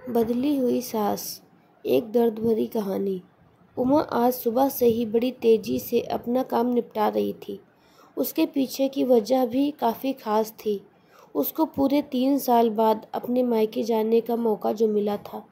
बदली हुई सांस। एक दर्द भरी कहानी। उमा आज सुबह से ही बड़ी तेजी से अपना काम निपटा रही थी। उसके पीछे की वजह भी काफ़ी खास थी। उसको पूरे 3 साल बाद अपने मायके जाने का मौका जो मिला था।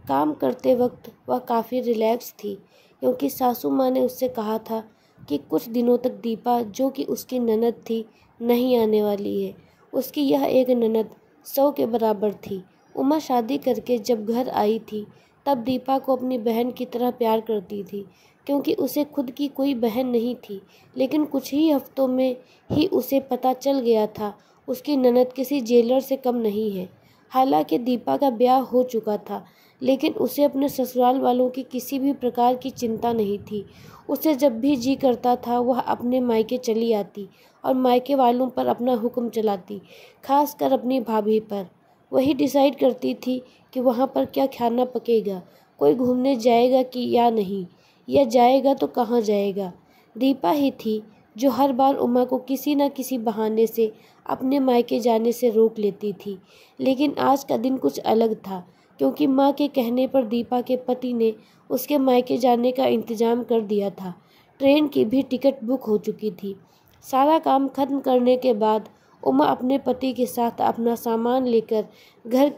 काम करते वक्त वह काफ़ी रिलैक्स थी, क्योंकि सासू माँ ने उससे कहा था कि कुछ दिनों तक दीपा, जो कि उसकी ननद थी, नहीं आने वाली है। उसकी यह एक ननद 100 के बराबर थी। उमा शादी करके जब घर आई थी, तब दीपा को अपनी बहन की तरह प्यार करती थी, क्योंकि उसे खुद की कोई बहन नहीं थी। लेकिन कुछ ही हफ्तों में ही उसे पता चल गया था उसकी ननद किसी जेलर से कम नहीं है। हालांकि दीपा का ब्याह हो चुका था, लेकिन उसे अपने ससुराल वालों की किसी भी प्रकार की चिंता नहीं थी। उसे जब भी जी करता था वह अपने मायके चली आती और मायके वालों पर अपना हुक्म चलाती, खासकर अपनी भाभी पर। वही डिसाइड करती थी कि वहाँ पर क्या खाना पकेगा, कोई घूमने जाएगा कि या नहीं, या जाएगा तो कहाँ जाएगा। दीपा ही थी जो हर बार उमा को किसी न किसी बहाने से अपने मायके जाने से रोक लेती थी। लेकिन आज का दिन कुछ अलग था, क्योंकि माँ के कहने पर दीपा के पति ने उसके मायके जाने का इंतजाम कर दिया था। ट्रेन की भी टिकट बुक हो चुकी थी। सारा काम खत्म करने के बाद उमा अपने पति के साथ अपना सामान लेकर घर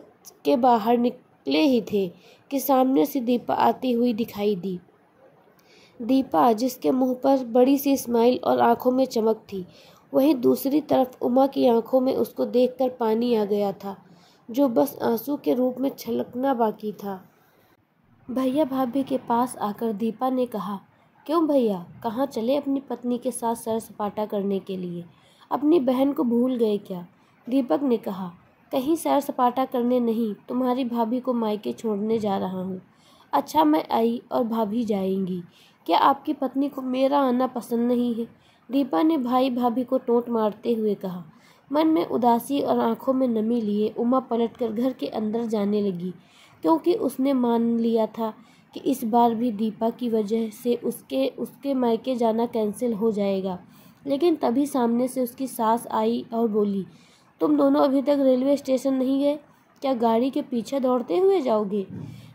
के बाहर निकले ही थे कि सामने से दीपा आती हुई दिखाई दी। दीपा, जिसके मुंह पर बड़ी सी स्माइल और आंखों में चमक थी, वहीं दूसरी तरफ उमा की आंखों में उसको देखकर पानी आ गया था, जो बस आंसू के रूप में छलकना बाकी था। भैया भाभी के पास आकर दीपा ने कहा, क्यों भैया, कहाँ चले अपनी पत्नी के साथ सैर सपाटा करने के लिए? अपनी बहन को भूल गए क्या? दीपक ने कहा, कहीं सैर सपाटा करने नहीं, तुम्हारी भाभी को मायके छोड़ने जा रहा हूँ। अच्छा, मैं आई और भाभी जाएंगी। क्या आपकी पत्नी को मेरा आना पसंद नहीं है? दीपा ने भाई भाभी को टोंट मारते हुए कहा। मन में उदासी और आंखों में नमी लिए उमा पलटकर घर के अंदर जाने लगी, क्योंकि उसने मान लिया था कि इस बार भी दीपा की वजह से उसके मायके जाना कैंसिल हो जाएगा। लेकिन तभी सामने से उसकी सास आई और बोली, तुम दोनों अभी तक रेलवे स्टेशन नहीं गए? क्या गाड़ी के पीछे दौड़ते हुए जाओगे?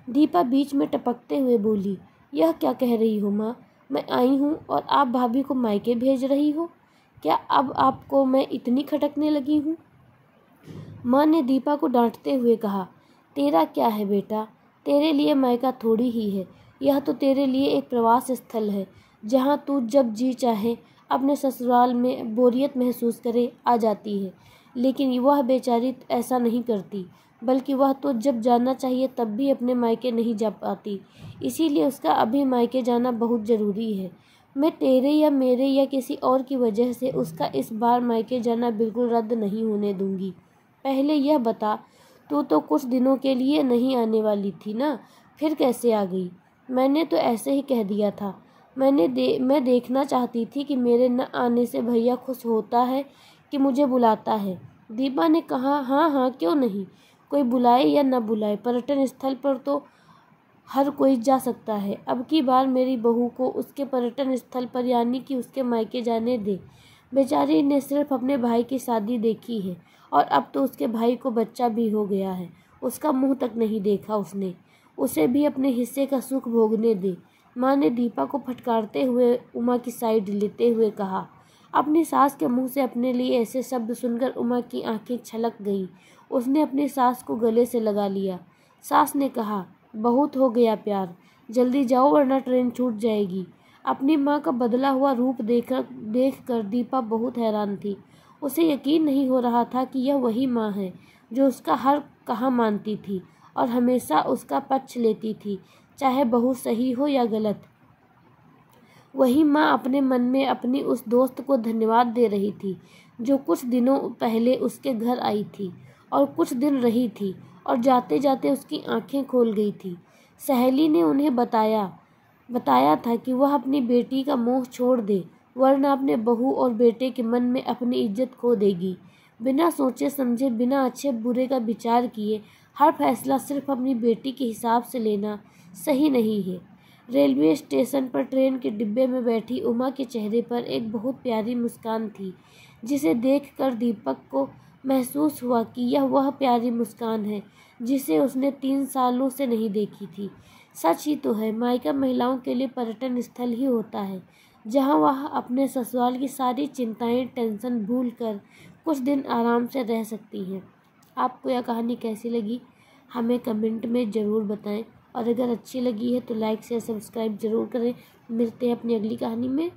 दीपा बीच में टपकते हुए बोली, यह क्या कह रही हो माँ? मैं आई हूँ और आप भाभी को मायके भेज रही हो? क्या अब आपको मैं इतनी खटकने लगी हूँ? माँ ने दीपा को डांटते हुए कहा, तेरा क्या है बेटा, तेरे लिए मायका थोड़ी ही है। यह तो तेरे लिए एक प्रवास स्थल है, जहाँ तू जब जी चाहे अपने ससुराल में बोरियत महसूस करे आ जाती है। लेकिन वह बेचारी ऐसा नहीं करती, बल्कि वह तो जब जाना चाहिए तब भी अपने मायके नहीं जा पाती। इसीलिए उसका अभी मायके जाना बहुत ज़रूरी है। मैं तेरे या मेरे या किसी और की वजह से उसका इस बार मायके जाना बिल्कुल रद्द नहीं होने दूंगी। पहले यह बता, तू तो कुछ दिनों के लिए नहीं आने वाली थी ना, फिर कैसे आ गई? मैंने तो ऐसे ही कह दिया था। मैं देखना चाहती थी कि मेरे न आने से भैया खुश होता है कि मुझे बुलाता है। दीपा ने कहा, हाँ हाँ, क्यों नहीं, कोई बुलाए या न बुलाए, पर्यटन स्थल पर तो हर कोई जा सकता है। अब की बार मेरी बहू को उसके पर्यटन स्थल पर, यानी कि उसके मायके जाने दे। बेचारी ने सिर्फ अपने भाई की शादी देखी है और अब तो उसके भाई को बच्चा भी हो गया है। उसका मुंह तक नहीं देखा उसने। उसे भी अपने हिस्से का सुख भोगने दे। माँ ने दीपा को फटकारते हुए उमा की साइड लेते हुए कहा। अपनी सास के मुंह से अपने लिए ऐसे शब्द सुनकर उमा की आंखें छलक गईं। उसने अपनी सास को गले से लगा लिया। सास ने कहा, बहुत हो गया प्यार, जल्दी जाओ वरना ट्रेन छूट जाएगी। अपनी माँ का बदला हुआ रूप देखकर दीपा बहुत हैरान थी। उसे यकीन नहीं हो रहा था कि यह वही माँ है जो उसका हर कहा मानती थी और हमेशा उसका पक्ष लेती थी, चाहे बहू सही हो या गलत। वही माँ अपने मन में अपनी उस दोस्त को धन्यवाद दे रही थी, जो कुछ दिनों पहले उसके घर आई थी और कुछ दिन रही थी और जाते जाते उसकी आंखें खोल गई थी। सहेली ने उन्हें बताया था कि वह अपनी बेटी का मोह छोड़ दे, वरना अपने बहू और बेटे के मन में अपनी इज्जत खो देगी। बिना सोचे समझे, बिना अच्छे बुरे का विचार किए हर फैसला सिर्फ अपनी बेटी के हिसाब से लेना सही नहीं है। रेलवे स्टेशन पर ट्रेन के डिब्बे में बैठी उमा के चेहरे पर एक बहुत प्यारी मुस्कान थी, जिसे देखकर दीपक को महसूस हुआ कि यह वह प्यारी मुस्कान है जिसे उसने 3 सालों से नहीं देखी थी। सच ही तो है, मायका महिलाओं के लिए पर्यटन स्थल ही होता है जहां वह अपने ससुराल की सारी चिंताएं, टेंशन भूल कर कुछ दिन आराम से रह सकती हैं। आपको यह कहानी कैसी लगी हमें कमेंट में ज़रूर बताएं, और अगर अच्छी लगी है तो लाइक शेयर सब्सक्राइब ज़रूर करें। मिलते हैं अपनी अगली कहानी में।